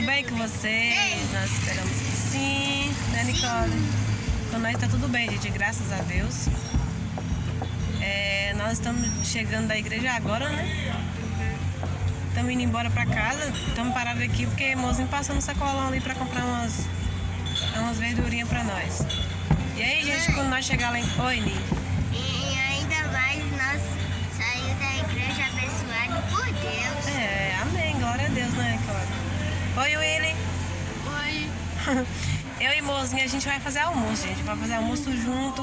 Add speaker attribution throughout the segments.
Speaker 1: bem com vocês? Nós esperamos que sim, né, Nicole? Com nós tá tudo bem, gente, graças a Deus. Nós estamos chegando da igreja agora, né? Estamos indo embora pra casa. Estamos parados aqui porque o mozinho passou no sacolão ali pra comprar umas verdurinhas pra nós. E aí, gente, quando nós chegar lá em... Oi, Ni.
Speaker 2: E ainda mais nós saímos da igreja abençoado por Deus.
Speaker 1: Amém, glória a Deus, né, Nicole? Oi, Willy.
Speaker 2: Oi.
Speaker 1: Eu e mozinho, a gente vai fazer almoço, gente. Vai fazer almoço junto.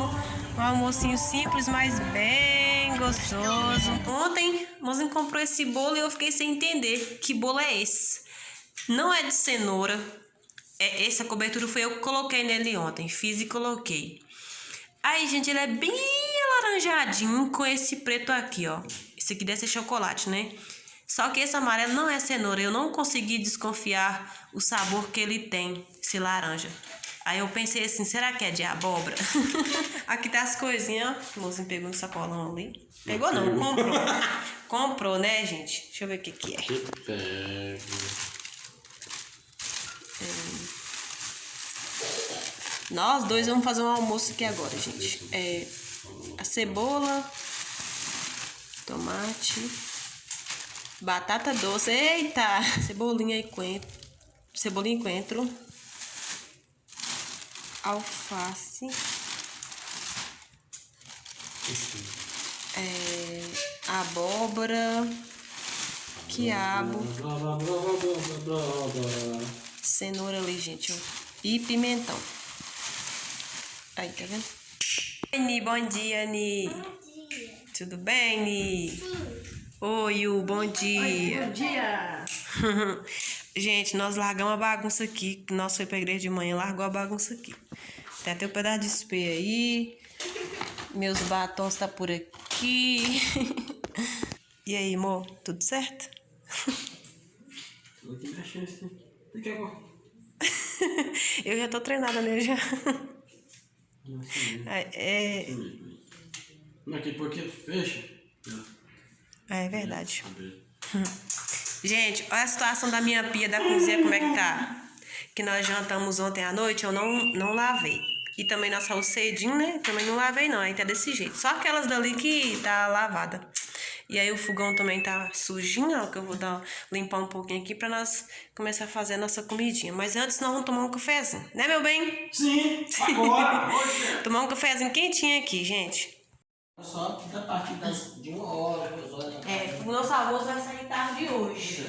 Speaker 1: Um almocinho simples, mas bem gostoso. Ontem, mozinho comprou esse bolo e eu fiquei sem entender que bolo é esse. Não é de cenoura. Essa cobertura foi eu que coloquei nele ontem. Fiz e coloquei. Aí, gente, ele é bem alaranjadinho com esse preto aqui, ó. Esse aqui deve ser chocolate, né? Só que esse amarelo não é cenoura. Eu não consegui desconfiar o sabor que ele tem, esse laranja. Aí eu pensei assim, será que é de abóbora? Aqui tá as coisinhas, ó. O mozinho pegou no sacolão ali. Pegou não, comprou. Comprou, né, gente? Deixa eu ver o que é. Nós dois vamos fazer um almoço aqui agora, gente. A cebola, tomate, batata doce, eita, cebolinha e coentro, alface, abóbora, quiabo, cenoura ali, gente, ó, e pimentão. Aí, tá vendo? Oi, Ni, bom dia, Ni.
Speaker 2: Bom dia.
Speaker 1: Tudo bem, Ni?
Speaker 2: Sim.
Speaker 1: Oi, Yu, bom dia.
Speaker 3: Oi, bom dia.
Speaker 1: Gente, nós largamos a bagunça aqui. Nós foi pra igreja de manhã, largou a bagunça aqui. Tem até um pedaço de spray aí. Meus batons tá por aqui. E aí, amor, tudo certo?
Speaker 3: Vou te mexer assim. O que é bom?
Speaker 1: Eu já tô treinada nele já.
Speaker 3: Aqui, por que tu fecha?
Speaker 1: É verdade. Gente, olha a situação da minha pia da cozinha, como é que tá. Que nós jantamos ontem à noite, eu não lavei. E também nós saímos cedinho, né? Também não lavei não, aí tá desse jeito. Só aquelas dali que tá lavada. E aí o fogão também tá sujinho, ó, que eu vou limpar um pouquinho aqui pra nós começar a fazer a nossa comidinha. Mas antes nós vamos tomar um cafezinho, né, meu bem?
Speaker 3: Sim, agora.
Speaker 1: Tomar um cafezinho quentinho aqui, gente.
Speaker 3: Só a partir de 1h, 2h.
Speaker 1: O nosso almoço vai sair tarde hoje.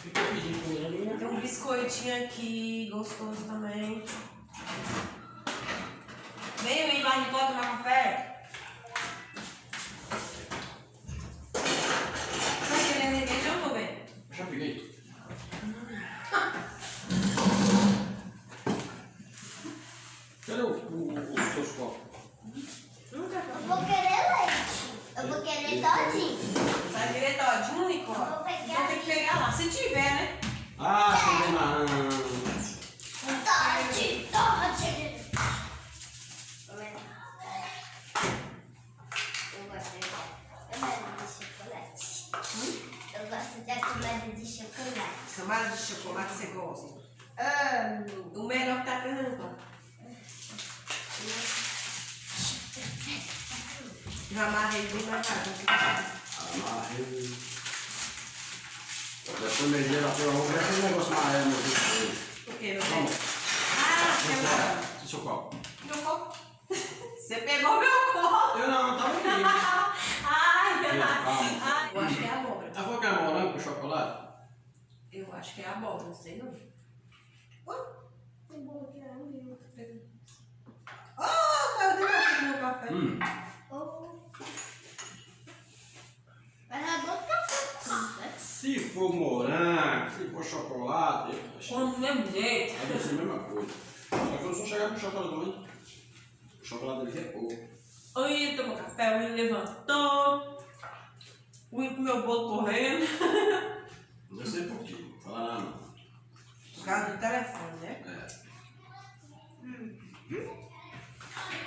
Speaker 3: Fica pedindo comida.
Speaker 1: Tem um biscoitinho aqui, gostoso também. Vem aí, vai de volta tomar café. Você tá querendo requeijão, meu bem?
Speaker 3: Já peguei. Cadê os seus copos?
Speaker 2: Eu vou querer leite. Eu vou querer todinho.
Speaker 1: Vai querer todinho, Nicole?
Speaker 2: Eu vou pegar.
Speaker 1: Então tem que pegar lá, se tiver, né?
Speaker 3: Ah, cheguei na...
Speaker 2: Todinho. Eu gosto da camada de chocolate.
Speaker 1: Camada de chocolate você gosta? O melhor que tá tendo, já amarrei bem mais tarde.
Speaker 3: Depois me deu a prova, vai ter um negócio amarelo no meu.
Speaker 1: O que, meu bem? Ah,
Speaker 3: Seu copo.
Speaker 1: meu copo. Você pegou meu copo.
Speaker 3: Eu não, tava aqui.
Speaker 1: Ai, eu acho que é abóbora.
Speaker 3: Ela falou que era morango com chocolate?
Speaker 1: Eu acho que é abóbora, não sei não. Caiu dentro do meu café.
Speaker 2: Mas a boca tá.
Speaker 3: Se for morango, se for chocolate,
Speaker 1: Como do mesmo jeito.
Speaker 3: deve ser a mesma coisa. Só que eu não sou chegar com chocolate não. O chocolate dele é pouco.
Speaker 1: O Will tomou café, o Will levantou. O Will comeu o bolo correndo.
Speaker 3: Não sei por quê, não fala nada não.
Speaker 1: Por causa do telefone, né?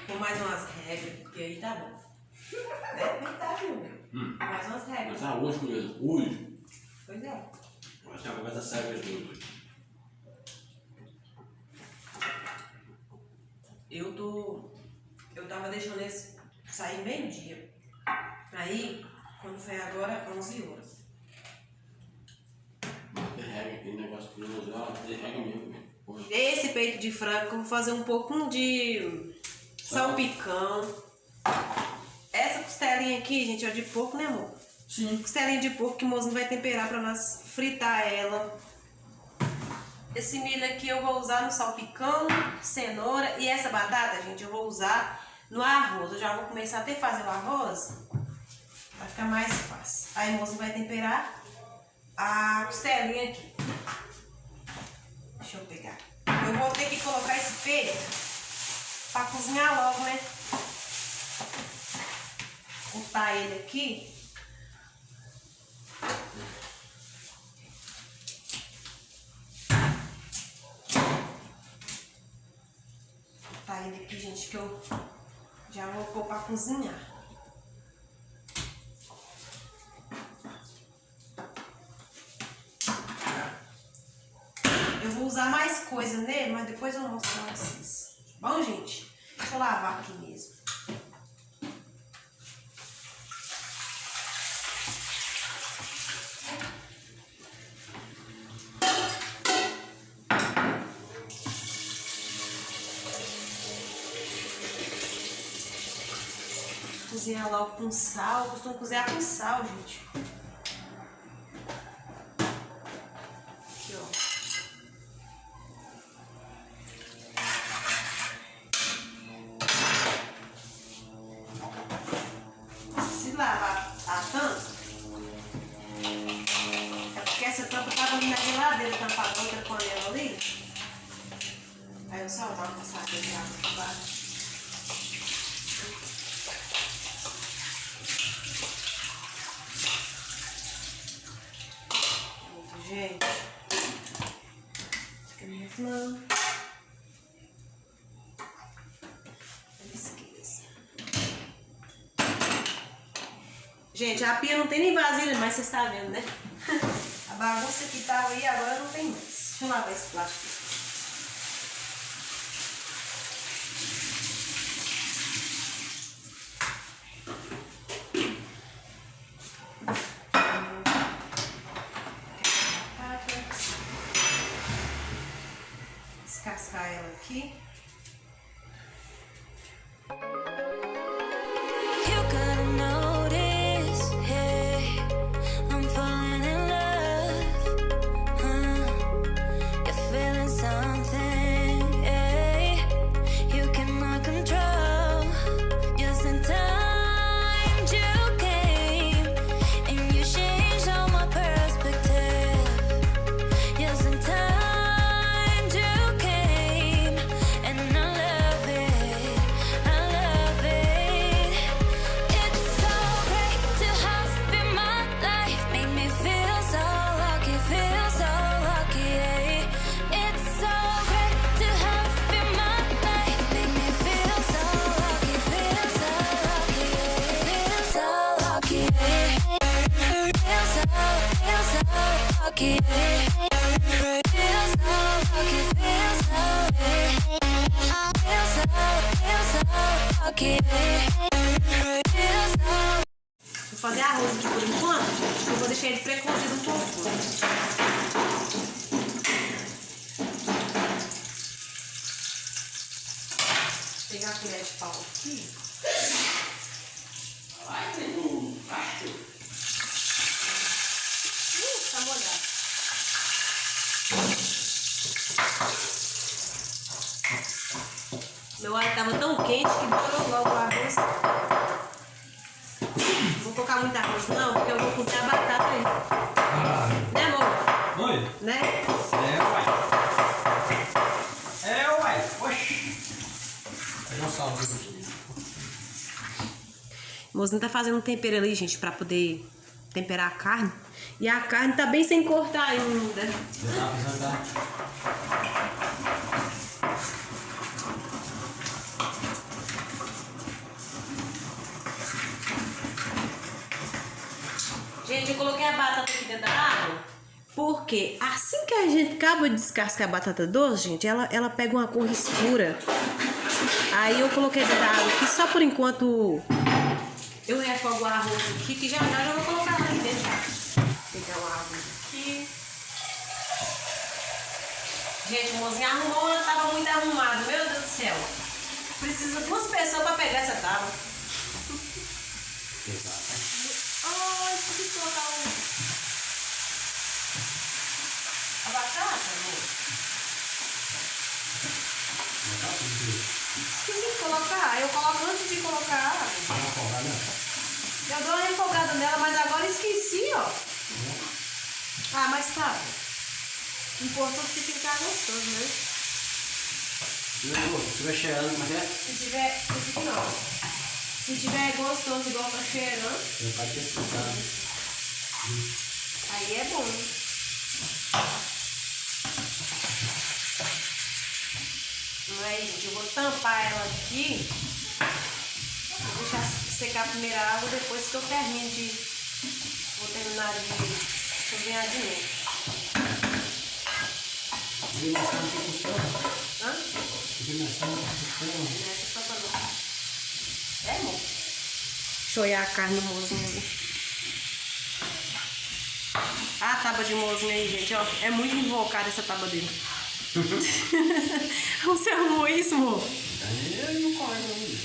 Speaker 1: Com mais umas regras, porque aí tá bom. É verdade, Will. Mais umas regras.
Speaker 3: Mas tá hoje mesmo, hoje.
Speaker 1: Pois é.
Speaker 3: Mas tem uma conversa séria hoje.
Speaker 1: Eu tava deixando esse sair meio-dia. Aí, quando foi agora, 11 horas.
Speaker 3: Derrega aquele negócio de 11 horas, derrega mesmo.
Speaker 1: Esse peito de frango, eu vou fazer um pouquinho de salpicão. Essa costelinha aqui, gente, é de porco, né, amor?
Speaker 3: Sim.
Speaker 1: Costelinha de porco que o moço vai temperar pra nós fritar ela. Esse milho aqui eu vou usar no salpicão, cenoura. E essa batata, gente, eu vou usar no arroz. Eu já vou começar até fazer o arroz. Vai ficar mais fácil. Aí o moço vai temperar a costelinha aqui. Deixa eu pegar. Eu vou ter que colocar esse peito pra cozinhar logo, né? Cortar ele aqui. Cortar ele aqui, gente, que eu já vou pôr pra cozinhar. Eu vou usar mais coisa nele, mas depois eu vou mostrar pra vocês. Bom, gente? Deixa eu lavar aqui mesmo. Cozinhar logo com sal. Eu costumo cozinhar com sal, gente. Aqui, ó. Se lavar a tampa, é porque essa tampa tava ali na geladeira, tampada outra panela ali. Aí eu só vou passar aqui de água por baixo. Gente, fica minhas mãos. Esqueça. Gente, a pia não tem nem vasilha, mas vocês estão vendo, né? A bagunça que tava aí agora não tem mais. Deixa eu lavar esse plástico. Descascar ela aqui. Vou fazer arroz aqui por enquanto, eu vou deixar ele pré-cozido um pouco. Vou pegar a colher de pau aqui. Tá molhado. Meu alho tava tão quente que dourou logo o arroz. Não vou colocar muito arroz não, porque eu vou cozinhar a batata aí. Né, amor?
Speaker 3: Oi?
Speaker 1: Né?
Speaker 3: Uai. Oxi. Pega um sal aqui.
Speaker 1: O mozinho tá fazendo um tempero ali, gente, pra poder temperar a carne. E a carne tá bem sem cortar ainda. Gente, eu coloquei a batata aqui dentro da água, porque assim que a gente acaba de descascar a batata doce, gente, ela pega uma cor escura. Aí eu coloquei dentro da água aqui, só por enquanto eu refogo o arroz aqui, que já já vou colocar lá dentro. Pegar o arroz aqui. Gente, o mozinho arrumou, ela tava muito arrumado, meu Deus do céu. Precisa de 2 pessoas pra pegar essa tábua. Ai, esqueci de colocar a batata, amor. Esqueci de colocar, eu coloco antes de colocar a água. Eu dou uma refogada nela, mas agora esqueci, ó. Ah, mas tá. O importante é ficar gostoso, né?
Speaker 3: Se tiver cheirando, como é?
Speaker 1: Se tiver, esse aqui não. Se tiver gostoso igual tá cheirando,
Speaker 3: Eu pode ter escutado.
Speaker 1: aí é bom. Aí, gente, eu vou tampar ela aqui. Vou deixar secar a primeira água, depois que eu termino de... Vou terminar de cozinhar de novo. Hã? Nessa tampa não. É, amor? Deixa eu olhar a carne do mozinho ali. A tábua de mozinho aí, gente, ó. É muito invocada essa tábua dele. Você arrumou isso, amor?
Speaker 3: Eu não corro ainda.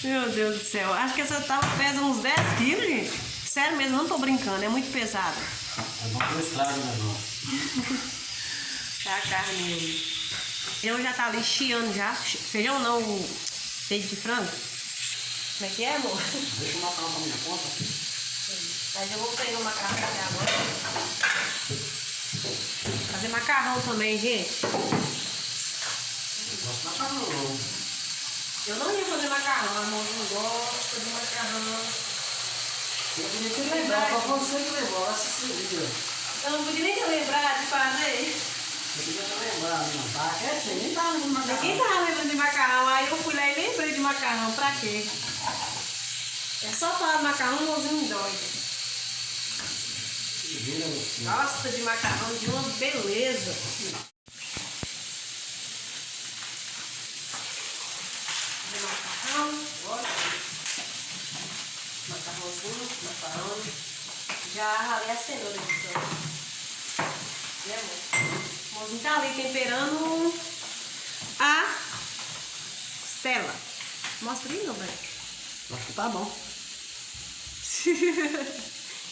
Speaker 1: Meu Deus do céu. Acho que essa tábua pesa uns 10 quilos, gente. Sério mesmo, não tô brincando. É muito pesada.
Speaker 3: É bom que eu estrago o negócio.
Speaker 1: É a carne aí. Feijão já tá ali chiando já. Feijão não, o peito de frango. Como é que é, amor?
Speaker 3: Deixa o macarrão pra minha conta.
Speaker 1: Aí eu vou pegar o macarrão até agora. Fazer macarrão também, gente.
Speaker 3: Eu gosto de macarrão.
Speaker 1: Eu não ia fazer macarrão, amor. Não gosto de macarrão.
Speaker 3: Eu podia te lembrar, pra você que levou, essa servida.
Speaker 1: Eu não podia nem lembrar de fazer.
Speaker 3: Eu podia te lembrar, não. Tá quietinho, nem tava lembrando de macarrão.
Speaker 1: Ninguém tava lembrando de macarrão. Aí eu fui lá e lembrei de macarrão. Pra quê? É só falar de macarrão, o mozinho doido. Gosta de macarrão de uma beleza. Macarrão, ótimo. Macarrãozinho, macarrão. Já ralei a cenoura aqui, ó. Né, amor? O mozinho tá ali temperando a costela. Mostra aí, meu velho.
Speaker 3: Acho que tá bom.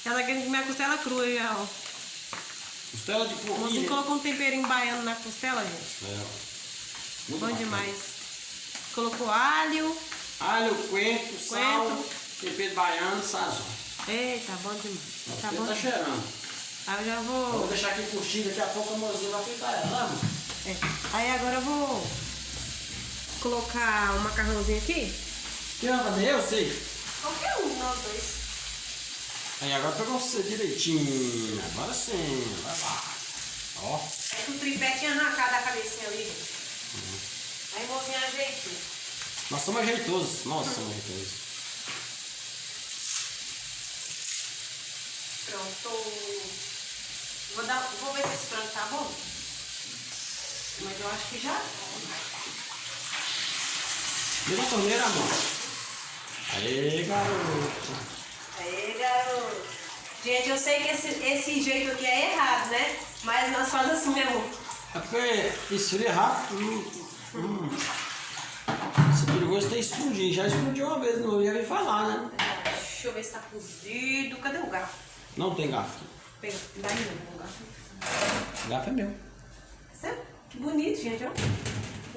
Speaker 1: Ela tá querendo comer a costela crua já, ó.
Speaker 3: Costela de
Speaker 1: O
Speaker 3: porquinho.
Speaker 1: mozinho colocou um temperinho baiano na costela, gente.
Speaker 3: É. Muito
Speaker 1: Bom
Speaker 3: bacana.
Speaker 1: demais. Colocou alho.
Speaker 3: Alho, coentro, sal, tempero baiano, sazon.
Speaker 1: Eita, bom demais. Tá bom.
Speaker 3: Tá cheirando.
Speaker 1: Aí eu já
Speaker 3: Eu
Speaker 1: vou...
Speaker 3: vou deixar aqui curtindo, daqui a pouco a mozinha vai fritar ela, amor.
Speaker 1: É. Aí agora eu vou colocar o macarrãozinho aqui.
Speaker 3: Que anda bem, eu sei.
Speaker 1: Qualquer um de nós dois.
Speaker 3: Aí agora pegou você direitinho. Agora sim, vai lá. Ó.
Speaker 1: É que o tripé tinha arrancado a cabecinha ali, gente. Aí o mozinho ajeitou.
Speaker 3: Nós somos ajeitosos. Nossa, somos ajeitosos.
Speaker 1: Pronto. Vou ver se esse frango tá bom. Mas eu acho que já.
Speaker 3: Liga a torneira, amor. Aê, garoto.
Speaker 1: Aê, garoto. Gente, eu sei que esse jeito aqui é errado, né? Mas nós fazemos assim mesmo.
Speaker 3: É porque esfria rápido. Esse perigoso tem que explodir. Já explodiu uma vez, não ia me falar, né?
Speaker 1: Deixa eu ver se tá cozido. Cadê o garfo?
Speaker 3: Não tem garfo aqui.
Speaker 1: Pega, dá aí o garfo.
Speaker 3: O garfo é meu.
Speaker 1: Que bonito, gente, ó.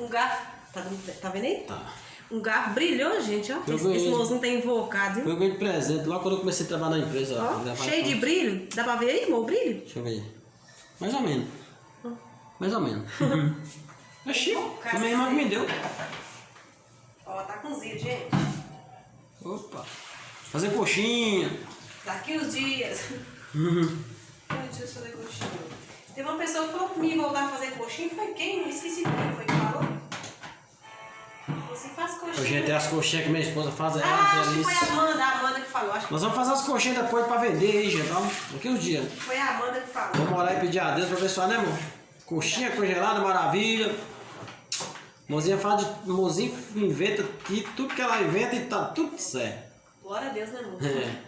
Speaker 1: Um garfo. Tá vendo aí?
Speaker 3: Tá.
Speaker 1: Um garfo brilhou, gente, ó.
Speaker 3: Eu
Speaker 1: Esse
Speaker 3: ganhei.
Speaker 1: mozinho tá invocado, viu?
Speaker 3: Eu ganhei de presente logo quando eu comecei a trabalhar na empresa.
Speaker 1: Ó, cheio de brilho. Dá pra ver aí, amor, o brilho?
Speaker 3: Deixa eu ver. Mais ou menos. Mais ou menos. É chique. A minha irmã que me deu.
Speaker 1: Ó, tá cozido, gente.
Speaker 3: Opa. Fazer coxinha.
Speaker 1: Daqui uns dias. Uns dias fazer coxinha. Teve uma pessoa que falou comigo voltar a fazer coxinha. Foi quem? Eu esqueci quem foi que falou. Você faz coxinha.
Speaker 3: Hoje tem as coxinhas que minha esposa faz.
Speaker 1: Ah, acho que foi a Amanda que falou. Acho que
Speaker 3: Nós vamos fazer as coxinhas depois pra vender aí, gente. Daqui uns dias.
Speaker 1: foi a Amanda que falou.
Speaker 3: Vamos orar e pedir a Deus pra abençoar, né, amor? Coxinha congelada, maravilha. Mozinha fala de. Mozinha inventa de tudo que ela inventa e tá tudo certo.
Speaker 1: Glória a Deus, né, amor?
Speaker 3: É.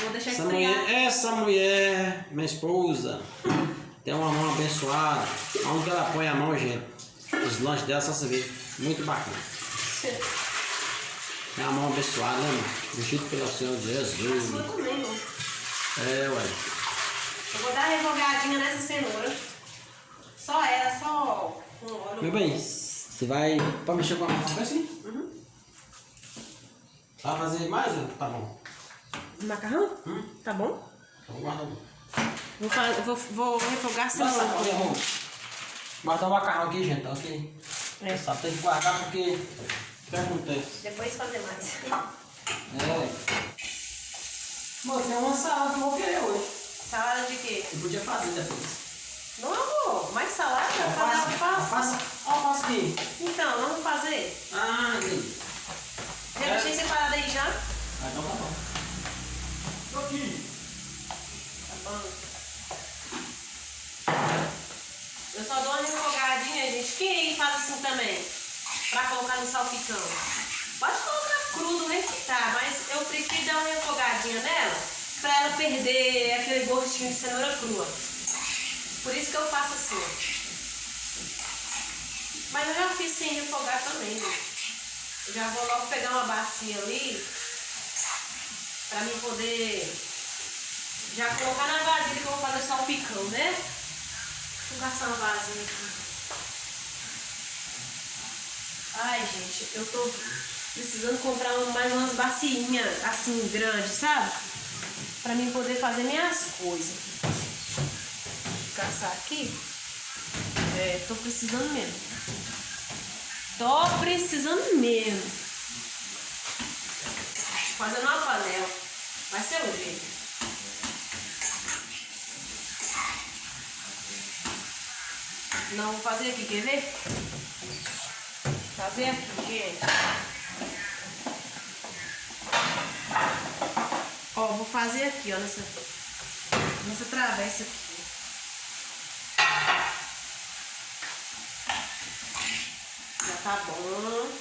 Speaker 1: Vou deixar
Speaker 3: Essa
Speaker 1: esfriar.
Speaker 3: mulher, minha esposa, tem uma mão abençoada. Onde ela põe a mão, gente? Os lanches dela, só você vê. Muito bacana. Tem uma mão abençoada, né, mano? Vestido pelo Senhor
Speaker 1: A
Speaker 3: Jesus.
Speaker 1: sua também, amor.
Speaker 3: É, ué.
Speaker 1: Eu vou dar uma refogadinha nessa cenoura. Só ela, só com óleo.
Speaker 3: Meu bem, você vai. Pode mexer com a mão assim?
Speaker 1: Uhum.
Speaker 3: Vai fazer mais? Tá bom.
Speaker 1: Macarrão? Tá bom?
Speaker 3: Então guarda.
Speaker 1: Vou refogar a cenoura.
Speaker 3: Guardar o macarrão aqui, gente, ok?
Speaker 1: É.
Speaker 3: Só tem que guardar porque. O que acontece?
Speaker 1: Depois fazer mais.
Speaker 3: É. Bom, tem uma salada que eu vou querer hoje.
Speaker 1: Salada de quê?
Speaker 3: Eu podia fazer depois.
Speaker 1: Não, amor. Mais salada? Fazer alface.
Speaker 3: Alface aqui.
Speaker 1: Então, vamos fazer.
Speaker 3: Ah, entendi.
Speaker 1: Já deixei separado aí já?
Speaker 3: Ah, então tá bom. Tô aqui.
Speaker 1: Tá bom. Eu só dou uma refogadinha, gente. Quem aí faz assim também? Pra colocar no salpicão. Pode colocar crudo, nem que tá, mas eu prefiro dar uma refogadinha nela pra ela perder aquele gostinho de cenoura crua. Por isso que eu faço assim. Mas eu já fiz sem refogar também, né? Eu já vou logo pegar uma bacia ali pra mim poder já colocar na vasilha que eu vou fazer o salpicão, né? Vou gastar uma vasilha aqui. Ai, gente, eu tô precisando comprar mais umas baciinhas assim, grandes, sabe? Pra mim poder fazer minhas coisas. Vou caçar aqui. É, tô precisando mesmo. Tô precisando mesmo. Fazendo uma panela. Vai ser o jeito. Não, vou fazer aqui, quer ver? Fazer aqui, gente. Ó, vou fazer aqui, ó, nessa travessa aqui. Já tá bom.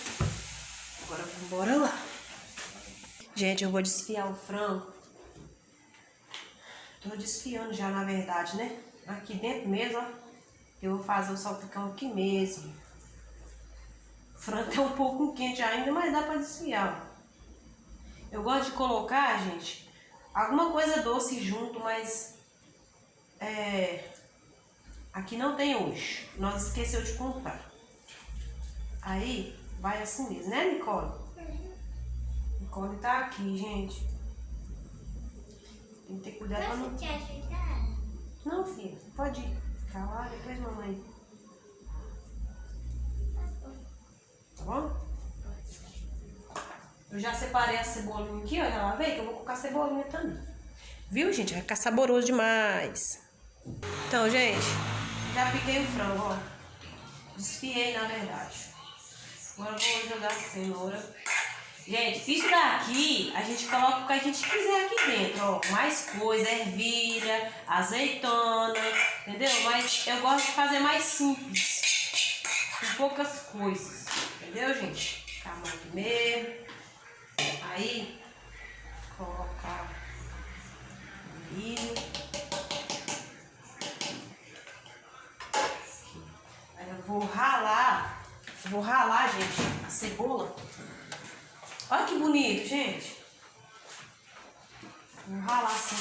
Speaker 1: Agora vamos embora lá. Gente, eu vou desfiar o frango. Tô desfiando já, na verdade, né? Aqui dentro mesmo, ó. Eu vou fazer o salpicão aqui mesmo. O frango tá um pouco quente ainda, mas dá pra desfiar, ó. Eu gosto de colocar, gente, alguma coisa doce junto, mas aqui não tem hoje. Nós esqueceu de comprar. Aí, vai assim mesmo, né, Nicole? Nicole tá aqui, gente. Tem que ter cuidado pra não...
Speaker 2: Posso te ajudar?
Speaker 1: Não, filha, pode ir. Ficar lá, depois mamãe. Tá bom? Eu já separei a cebolinha aqui, ó, já lavei, que eu vou colocar a cebolinha também. Viu, gente? Vai ficar saboroso demais. Então, gente, já piquei o frango, ó. Desfiei, na verdade. Agora eu vou jogar a cenoura. Gente, isso daqui a gente coloca o que a gente quiser aqui dentro, ó. Mais coisa, ervilha, azeitona, entendeu? Mas eu gosto de fazer mais simples, com poucas coisas, entendeu, gente? Calma aqui mesmo. Aí, colocar milho. Aí eu vou ralar, gente, a cebola. Olha que bonito, gente. Vou ralar assim.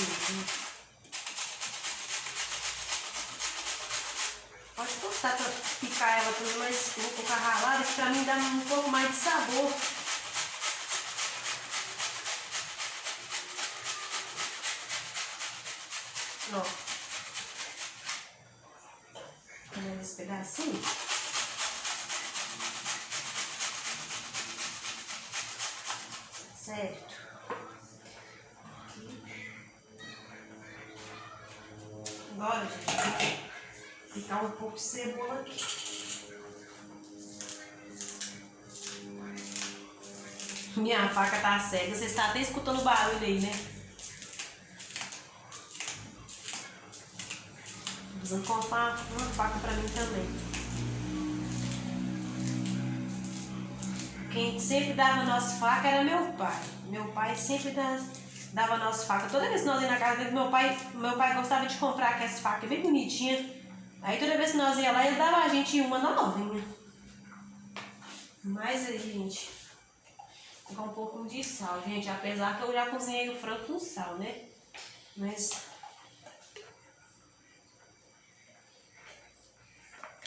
Speaker 1: Pode cortar pra picar ela tudo, mas vou colocar ralada, que pra mim dá um pouco mais de sabor. Ó. Pegando esse pedacinho. Certo. Agora, gente, vou picar um pouco de cebola aqui. Minha faca tá cega, você está até escutando o barulho aí, né? Precisando comprar uma faca pra mim também. Quem sempre dava nossa faca era meu pai. Meu pai sempre dava nossa faca. Toda vez que nós íamos na casa dele, meu pai gostava de comprar aquelas facas bem bonitinhas. Aí toda vez que nós íamos lá, ele dava a gente uma novinha. Mas aí, gente, com um pouco de sal, gente. Apesar que eu já cozinhei o frango com sal, né? Mas...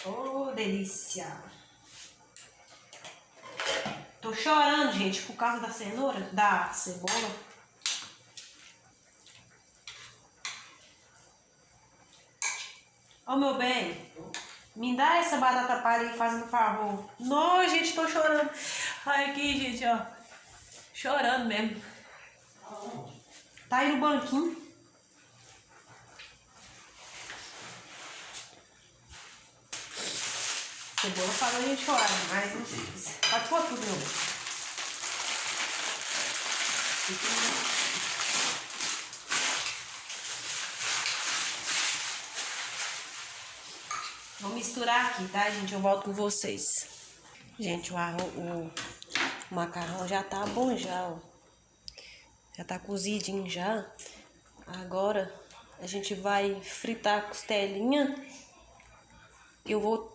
Speaker 1: oh, delícia! Tô chorando, gente, por causa da cenoura, da cebola. Ô, meu bem, me dá essa batata palha aí, fazendo favor. Não, gente, tô chorando. Ai, aqui, gente, ó. Chorando mesmo. Tá aí no banquinho. Cebola faz a gente chorar, mas não sei. Pode pôr tudo, meu bem. Vou misturar aqui, tá, gente? Eu volto com vocês. Gente, o macarrão já tá bom já, ó. Já tá cozidinho já. Agora a gente vai fritar a costelinha. Eu vou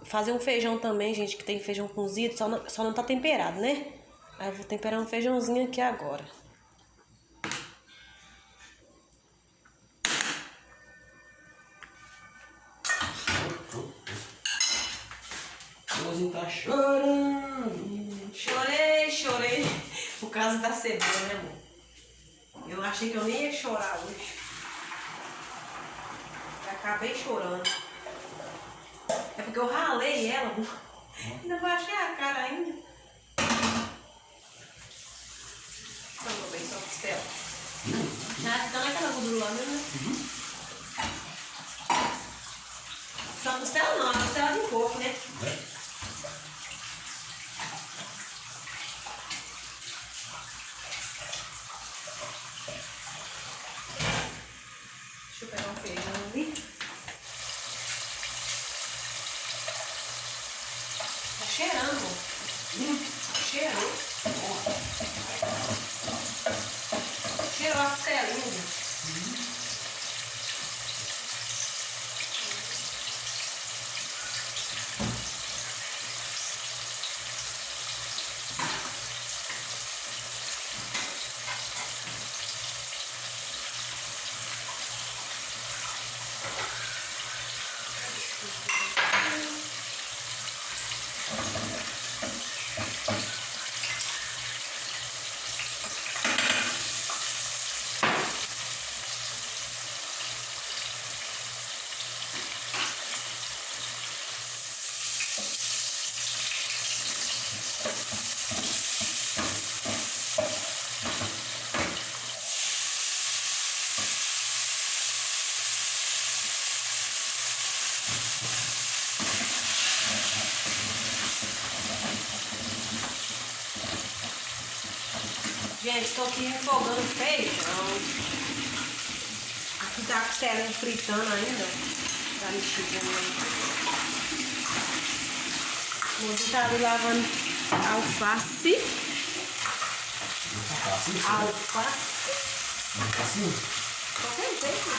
Speaker 1: fazer um feijão também, gente, que tem feijão cozido, só não tá temperado, né? Aí eu vou temperar um feijãozinho aqui agora.
Speaker 3: O tá chorando.
Speaker 1: Chorei. Por causa da cebola, né, amor? Eu achei que eu nem ia chorar hoje. Acabei chorando. É porque eu ralei ela, amor. Ainda baixei a cara ainda. Só meu bem, só costela. Já tá naquela gordura lá mesmo, né? Só costela não, a costela de porco, né? Deixa eu pegar um feijão ali. Tá cheirando. Cheirou. Cheirou a costelinha, gente. Gente, estou aqui refogando o feijão. Aqui tá a costelinha fritando ainda. Tá mexidinho aí. O moço tá ali lavando alface. Alface. Qualquer jeito.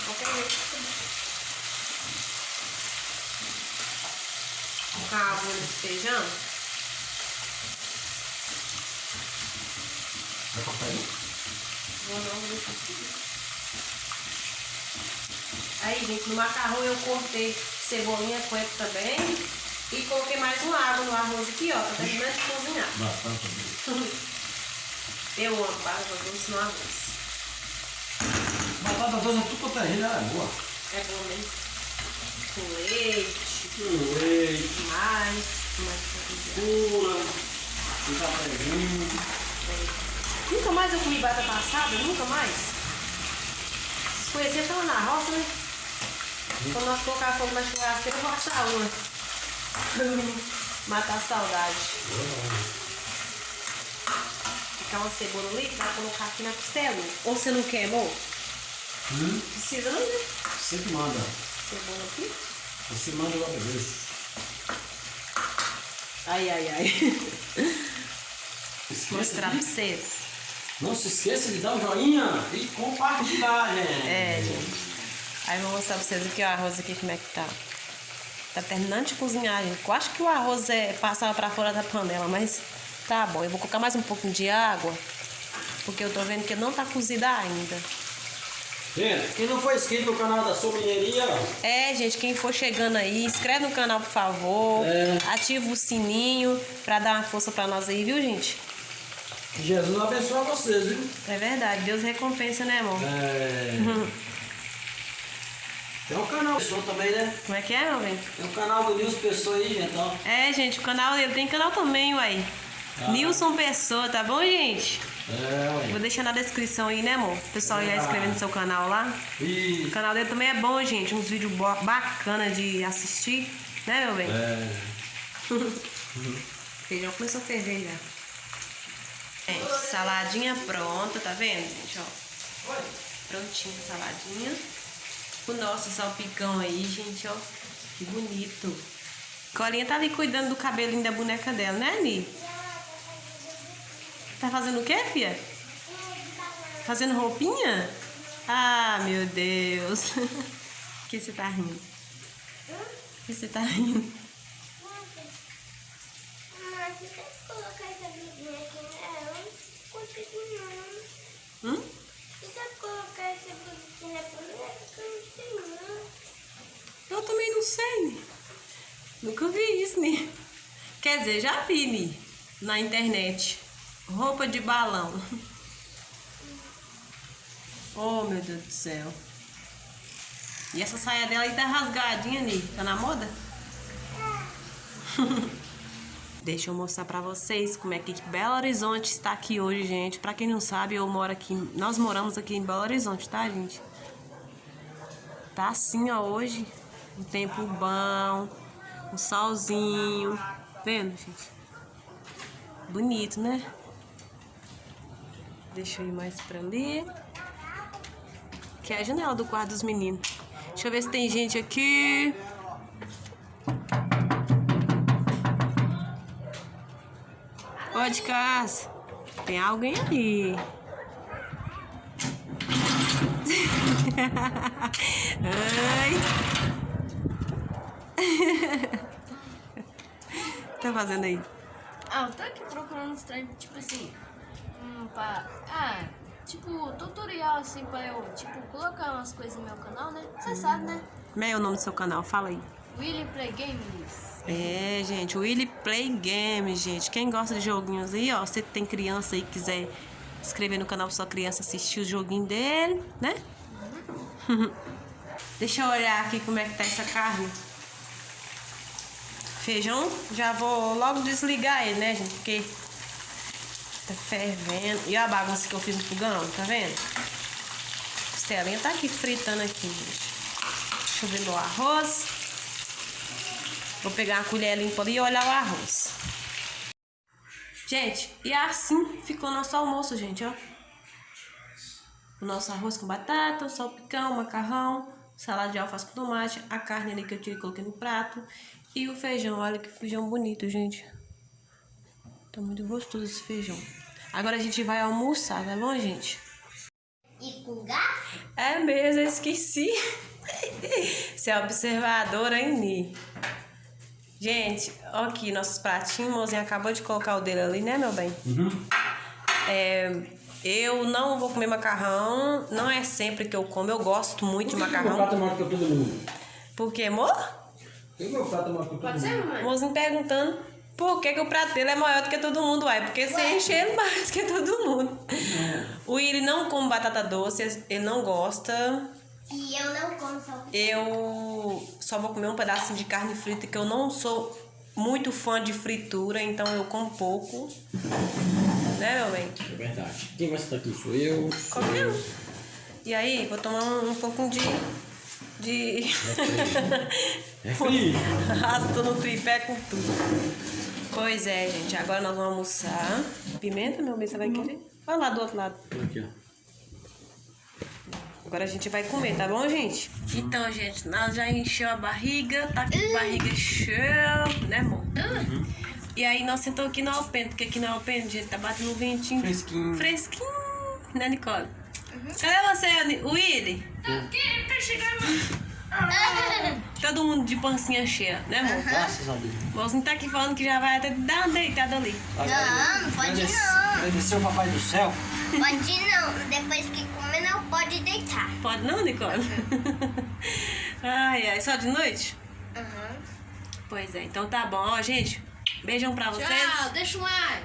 Speaker 1: Qualquer jeito. Vou colocar água nesse feijão. Vou deixar assim. Aí, gente, no macarrão eu cortei cebolinha, coentro também. E coloquei mais uma água no arroz aqui, ó, pra terminar de cozinhar. Eu amo batata doce no arroz.
Speaker 3: Batata doce é tudo quanto é gente, ela é boa.
Speaker 1: É bom mesmo. Com leite.
Speaker 3: Com leite.
Speaker 1: Mais
Speaker 3: Pura. Com cafezinho.
Speaker 1: Nunca mais eu comi batata passada, nunca mais. Se conhecer, tava na roça, né? Quando nós colocar fogo na churrasqueira, eu vou assar uma. Matar a saudade. Ficar uma cebola ali, vai colocar aqui na costela. Ou você não quer, amor? Precisa não, né?
Speaker 3: Você que manda.
Speaker 1: Cebola aqui.
Speaker 3: Você manda logo isso.
Speaker 1: Ai, ai, ai. Mostrar pra vocês.
Speaker 3: Não se esqueça de dar um joinha e compartilhar, gente.
Speaker 1: É, gente. Aí vou mostrar pra vocês aqui o arroz aqui, como é que tá. Tá terminando de cozinhar, gente. Eu acho que o arroz passava pra fora da panela, mas tá bom. Eu vou colocar mais um pouquinho de água, porque eu tô vendo que ele não tá cozido ainda.
Speaker 3: Gente, quem não for inscrito no canal da Sou Mineiria,
Speaker 1: Gente, quem for chegando aí, inscreve no canal, por favor. Ativa o sininho pra dar uma força pra nós aí, viu, gente?
Speaker 3: Jesus abençoe vocês, viu?
Speaker 1: É verdade, Deus recompensa, né, amor?
Speaker 3: Tem um canal Pessoa também, né?
Speaker 1: Como é que é, meu bem?
Speaker 3: Tem um canal do Nilson Pessoa aí, gente, ó.
Speaker 1: Gente, o canal dele tem canal também, uai. Nilson Pessoa, tá bom, gente?
Speaker 3: Ué.
Speaker 1: Vou deixar na descrição aí, né, amor? O pessoal já inscrevendo no seu canal lá. O canal dele também é bom, gente. Uns vídeos bacanas de assistir. Né, meu bem? O feijão começou a ferver já. Saladinha pronta, tá vendo, gente? Ó. Prontinha a saladinha. O nosso salpicão aí, gente, ó. Que bonito. Colinha tá ali cuidando do cabelinho da boneca dela, né, Ni? Tá fazendo o quê, filha? Fazendo roupinha? Ah, meu Deus. Que você tá rindo? Que você tá rindo?
Speaker 2: Mas se você colocar essa blusinha aqui nela, não consigo não. Se você colocar essa blusinha aqui nela, eu não sei não.
Speaker 1: Eu também não sei, Ni. Nunca vi isso, Ni. Quer dizer, já vi, Ni, na internet. Roupa de balão. Oh, meu Deus do céu. E essa saia dela aí tá rasgadinha, Ni. Tá na moda? Deixa eu mostrar pra vocês como é que Belo Horizonte está aqui hoje, gente. Pra quem não sabe, nós moramos aqui em Belo Horizonte, tá, gente? Tá assim, ó, hoje. Um tempo bom. Um solzinho. Vendo, gente? Bonito, né? Deixa eu ir mais pra ali. Que é a janela do quarto dos meninos. Deixa eu ver se tem gente aqui. Ó, de casa. Tem alguém aí. Ai. Tá fazendo aí?
Speaker 4: Eu tô aqui procurando uns treinos, tipo assim, tipo, tutorial assim pra eu, tipo, colocar umas coisas no meu canal, né? Você sabe, né?
Speaker 1: Como é o nome do seu canal? Fala aí.
Speaker 4: Willy Play Games.
Speaker 1: Gente, o Willy Play Games, gente. Quem gosta de joguinhos aí, ó, você tem criança aí que quiser inscrever no canal pra sua criança assistir o joguinho dele, né? Deixa eu olhar aqui como é que tá essa carne. Feijão, já vou logo desligar ele, né, gente? Porque tá fervendo. E a bagunça que eu fiz no fogão, tá vendo? A costelinha tá aqui fritando aqui, gente. Deixa eu ver meu arroz. Vou pegar uma colher limpa ali e olhar o arroz. Gente, e assim ficou nosso almoço, gente, ó. O nosso arroz com batata, o salpicão, o macarrão, salada de alface com tomate, a carne ali que eu tirei e coloquei no prato. E o feijão, olha que feijão bonito, gente. Tá muito gostoso esse feijão. Agora a gente vai almoçar, tá bom, gente?
Speaker 2: E com garfo?
Speaker 1: É mesmo, eu esqueci. Você é observadora, hein, Ni? Gente, ó aqui nossos pratinhos. O mozinho acabou de colocar o dele ali, né, meu bem? Eu não vou comer macarrão. Não é sempre que eu como. Eu gosto muito de macarrão.
Speaker 3: Meu prato é maior que todo mundo.
Speaker 1: Por quê, amor?
Speaker 3: Tem meu prato é maior que todo
Speaker 4: Pode ser,
Speaker 3: mundo.
Speaker 4: mamãe?
Speaker 1: O mozinho perguntando por que o prato dele é maior do que todo mundo. Uai, porque você enche ele mais que todo mundo. O Willy não come batata doce. Ele não gosta.
Speaker 2: E eu não como salpicão.
Speaker 1: Eu só vou comer um pedacinho de carne frita, que eu não sou muito fã de fritura, então eu como pouco. Né, meu bem?
Speaker 3: É verdade. Quem vai estar aqui sou eu.
Speaker 1: Come um. E aí, vou tomar um pouquinho de...
Speaker 3: É frio.
Speaker 1: Arrastando o tripé com tudo. Pois é, gente. Agora nós vamos almoçar. Pimenta, meu bem, você vai querer? Vai lá do outro lado.
Speaker 3: Aqui, ó.
Speaker 1: Agora a gente vai comer, tá bom, gente? Então, gente, nós já encheu a barriga, tá com a barriga cheia, né, amor? E aí nós sentamos aqui no Alpendre, porque aqui no Alpendre, gente, tá batendo um ventinho.
Speaker 3: Fresquinho.
Speaker 1: Fresquinho, né, Nicole? Cadê você, Willy?
Speaker 4: Tá chegando.
Speaker 1: Todo mundo de pancinha cheia, né, amor?
Speaker 3: Graças a Deus.
Speaker 1: O Mozinho tá aqui falando que já vai até dar uma deitada ali.
Speaker 2: Não pode não.
Speaker 3: Agradecer o Papai do Céu.
Speaker 2: Pode não. Depois que comer, não pode deitar.
Speaker 1: Pode não, Nicole? Ai, ai, só de noite? Pois é, então tá bom, ó, gente. Beijão pra vocês.
Speaker 4: Tchau, deixa o like.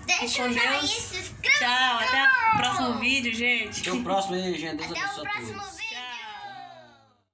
Speaker 2: Deixa
Speaker 1: Com
Speaker 2: o joinha e
Speaker 1: Deus.
Speaker 2: se inscreve.
Speaker 1: Tchau, até o próximo vídeo, gente.
Speaker 3: Até o próximo aí, gente. Deus
Speaker 2: Até o
Speaker 3: abençoe a todos.
Speaker 2: próximo vídeo.